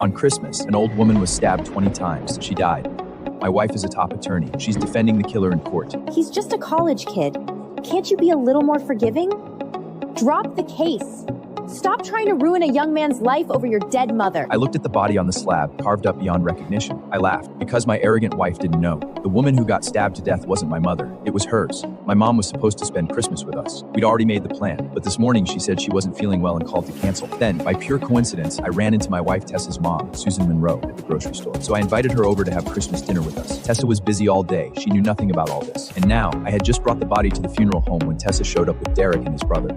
On Christmas, an old woman was stabbed 20 times. She died. My wife is a top attorney. She's defending the killer in court. He's just a college kid. Can't you be a little more forgiving? Drop the case. Stop trying to ruin a young man's life over your dead mother. I looked at the body on the slab, carved up beyond recognition. I laughed, because my arrogant wife didn't know. The woman who got stabbed to death wasn't my mother. It was hers. My mom was supposed to spend Christmas with us. We'd already made the plan, but this morning she said she wasn't feeling well and called to cancel. Then, by pure coincidence, I ran into my wife Tessa's mom, Susan Monroe, at the grocery store. So I invited her over to have Christmas dinner with us. Tessa was busy all day. She knew nothing about all this. And now, I had just brought the body to the funeral home when Tessa showed up with Derek and his brother.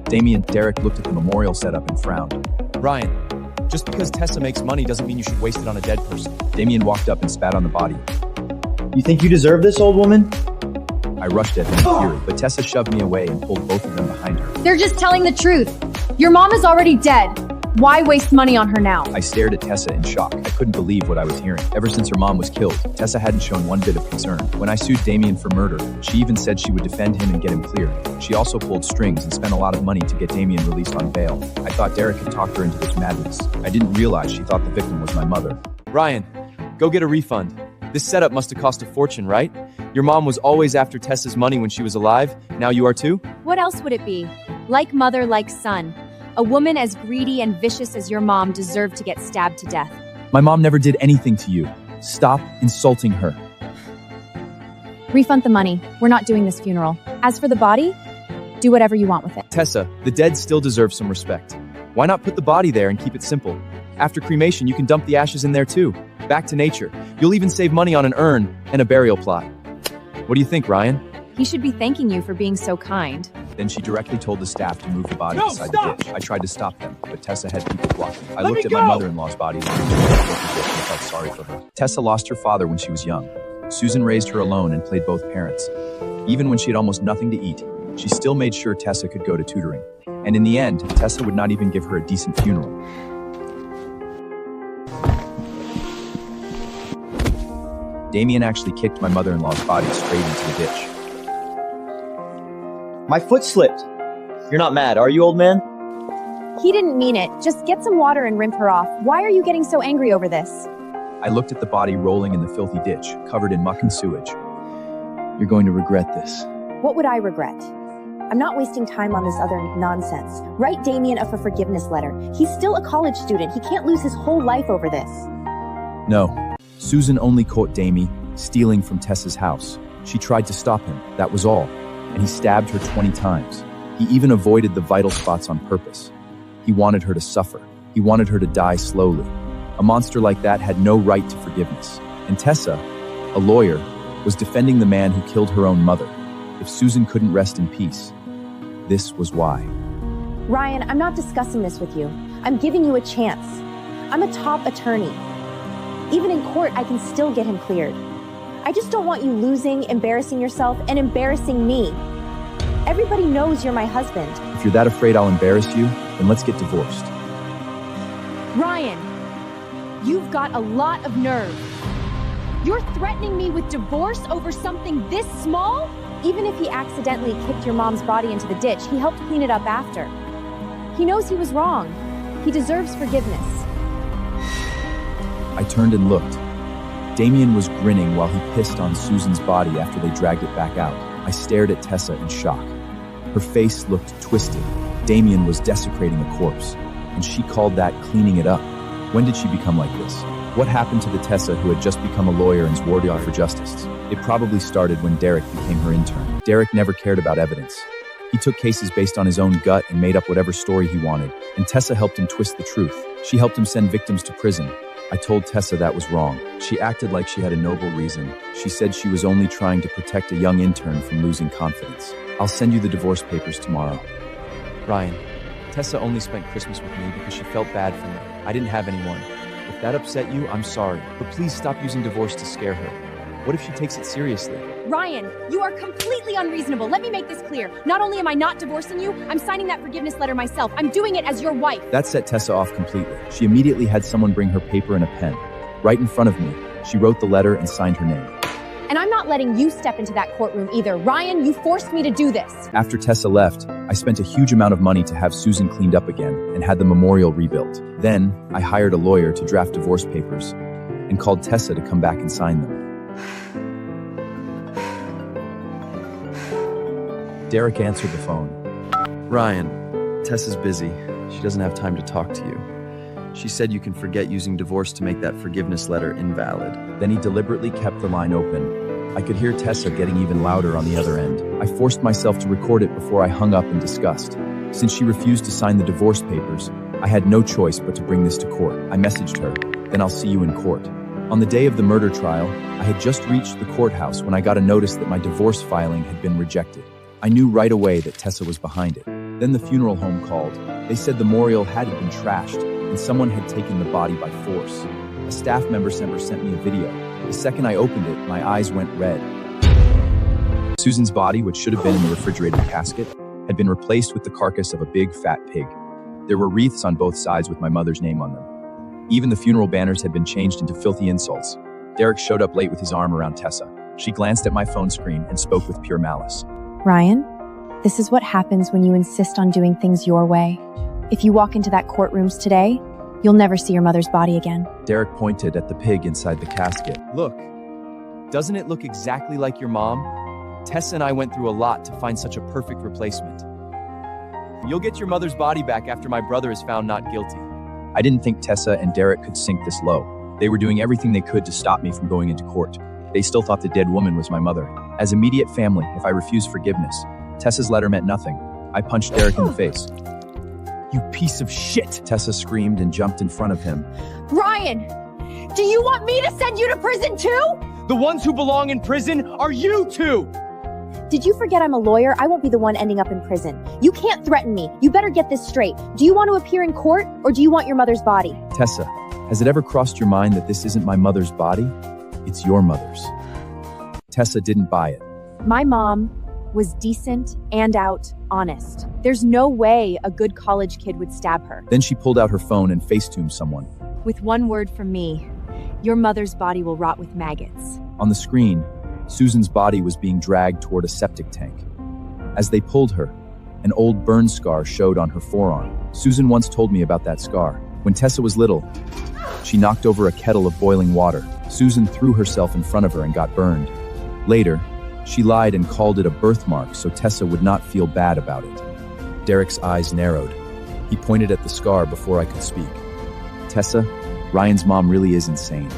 Derek looked at the memorial setup and frowned. Ryan, just because Tessa makes money doesn't mean you should waste it on a dead person. Damien walked up and spat on the body. You think you deserve this, old woman? I rushed at him in fury, but Tessa shoved me away and pulled both of them behind her. They're just telling the truth. Your mom is already dead. Why waste money on her now? I stared at Tessa in shock. I couldn't believe what I was hearing. Ever since her mom was killed, Tessa hadn't shown one bit of concern. When I sued Damien for murder, she even said she would defend him and get him cleared. She also pulled strings and spent a lot of money to get Damien released on bail. I thought Derek had talked her into this madness. I didn't realize she thought the victim was my mother. Ryan, go get a refund. This setup must have cost a fortune, right? Your mom was always after Tessa's money when she was alive. Now you are too? What else would it be? Like mother, like son. A woman as greedy and vicious as your mom deserved to get stabbed to death. My mom never did anything to you. Stop insulting her. Refund the money. We're not doing this funeral. As for the body, do whatever you want with it. Tessa, the dead still deserve some respect. Why not put the body there and keep it simple? After cremation, you can dump the ashes in there too. Back to nature. You'll even save money on an urn and a burial plot. What do you think, Ryan? He should be thanking you for being so kind. Then she directly told the staff to move the body beside the ditch. I tried to stop them, but Tessa had people blocking. I looked at my mother-in-law's body and felt sorry for her. Tessa lost her father when she was young. Susan raised her alone and played both parents. Even when she had almost nothing to eat, she still made sure Tessa could go to tutoring. And in the end, Tessa would not even give her a decent funeral. Damien actually kicked my mother-in-law's body straight into the ditch. My foot slipped. You're not mad, are you, old man? He didn't mean it. Just get some water and rinse her off. Why are you getting so angry over this? I looked at the body rolling in the filthy ditch, covered in muck and sewage. You're going to regret this. What would I regret? I'm not wasting time on this other nonsense. Write Damien up a forgiveness letter. He's still a college student. He can't lose his whole life over this. No. Susan only caught Damie stealing from Tessa's house. She tried to stop him, that was all. And he stabbed her 20 times. He even avoided the vital spots on purpose. He wanted her to suffer. He wanted her to die slowly. A monster like that had no right to forgiveness. And Tessa, a lawyer, was defending the man who killed her own mother. If Susan couldn't rest in peace, this was why. Ryan, I'm not discussing this with you. I'm giving you a chance. I'm a top attorney. Even in court, I can still get him cleared. I just don't want you losing, embarrassing yourself, and embarrassing me. Everybody knows you're my husband. If you're that afraid I'll embarrass you, then let's get divorced. Ryan, you've got a lot of nerve. You're threatening me with divorce over something this small? Even if he accidentally kicked your mom's body into the ditch, he helped clean it up after. He knows he was wrong. He deserves forgiveness. I turned and looked. Damien was grinning while he pissed on Susan's body after they dragged it back out. I stared at Tessa in shock. Her face looked twisted. Damien was desecrating a corpse, and she called that cleaning it up. When did she become like this? What happened to the Tessa who had just become a lawyer and swore for justice? It probably started when Derek became her intern. Derek never cared about evidence. He took cases based on his own gut and made up whatever story he wanted, and Tessa helped him twist the truth. She helped him send victims to prison. I told Tessa that was wrong. She acted like she had a noble reason. She said she was only trying to protect a young intern from losing confidence. I'll send you the divorce papers tomorrow. Ryan, Tessa only spent Christmas with me because she felt bad for me. I didn't have anyone. If that upset you, I'm sorry. But please stop using divorce to scare her. What if she takes it seriously? Ryan, you are completely unreasonable. Let me make this clear. Not only am I not divorcing you, I'm signing that forgiveness letter myself. I'm doing it as your wife. That set Tessa off completely. She immediately had someone bring her paper and a pen. Right in front of me, she wrote the letter and signed her name. And I'm not letting you step into that courtroom either. Ryan, you forced me to do this. After Tessa left, I spent a huge amount of money to have Susan cleaned up again and had the memorial rebuilt. Then, I hired a lawyer to draft divorce papers and called Tessa to come back and sign them. Derek answered the phone. Ryan, Tessa's busy. She doesn't have time to talk to you. She said you can forget using divorce to make that forgiveness letter invalid. Then he deliberately kept the line open. I could hear Tessa getting even louder on the other end. I forced myself to record it before I hung up in disgust. Since she refused to sign the divorce papers, I had no choice but to bring this to court. I messaged her, "Then I'll see you in court." On the day of the murder trial, I had just reached the courthouse when I got a notice that my divorce filing had been rejected. I knew right away that Tessa was behind it. Then the funeral home called. They said the memorial hadn't been trashed, and someone had taken the body by force. A staff member sent me a video. The second I opened it, my eyes went red. Susan's body, which should have been in the refrigerated casket, had been replaced with the carcass of a big, fat pig. There were wreaths on both sides with my mother's name on them. Even the funeral banners had been changed into filthy insults. Derek showed up late with his arm around Tessa. She glanced at my phone screen and spoke with pure malice. Ryan, this is what happens when you insist on doing things your way. If you walk into that courtrooms today, you'll never see your mother's body again. Derek pointed at the pig inside the casket. Look, doesn't it look exactly like your mom? Tessa and I went through a lot to find such a perfect replacement. You'll get your mother's body back after my brother is found not guilty. I didn't think Tessa and Derek could sink this low. They were doing everything they could to stop me from going into court. They still thought the dead woman was my mother. As immediate family, if I refused forgiveness, Tessa's letter meant nothing. I punched Derek in the face. "You piece of shit!" Tessa screamed and jumped in front of him. Ryan, do you want me to send you to prison too? The ones who belong in prison are you two! Did you forget I'm a lawyer? I won't be the one ending up in prison. You can't threaten me. You better get this straight. Do you want to appear in court, or do you want your mother's body? Tessa, has it ever crossed your mind that this isn't my mother's body? It's your mother's. Tessa didn't buy it. My mom was decent and honest. There's no way a good college kid would stab her. Then she pulled out her phone and facetumed someone. With one word from me, your mother's body will rot with maggots. On the screen, Susan's body was being dragged toward a septic tank. As they pulled her, an old burn scar showed on her forearm. Susan once told me about that scar. When Tessa was little, she knocked over a kettle of boiling water. Susan threw herself in front of her and got burned. Later, she lied and called it a birthmark so Tessa would not feel bad about it. Derek's eyes narrowed. He pointed at the scar before I could speak. Tessa, Ryan's mom really is insane.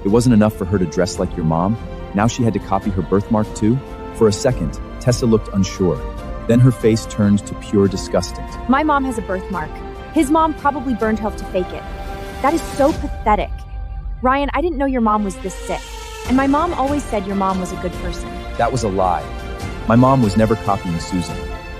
It wasn't enough for her to dress like your mom. Now she had to copy her birthmark too? For a second, Tessa looked unsure. Then her face turned to pure disgust. My mom has a birthmark. His mom probably burned herself to fake it. That is so pathetic. Ryan, I didn't know your mom was this sick. And my mom always said your mom was a good person. That was a lie. My mom was never copying Susan.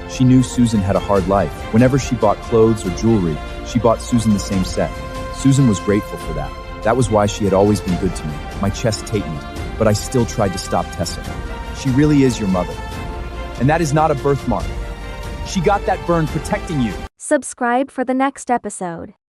She knew Susan had a hard life. Whenever she bought clothes or jewelry, she bought Susan the same set. Susan was grateful for that. That was why she had always been good to me. My chest tightened, but I still tried to stop Tessa. She really is your mother. And that is not a birthmark. She got that burn protecting you. Subscribe for the next episode.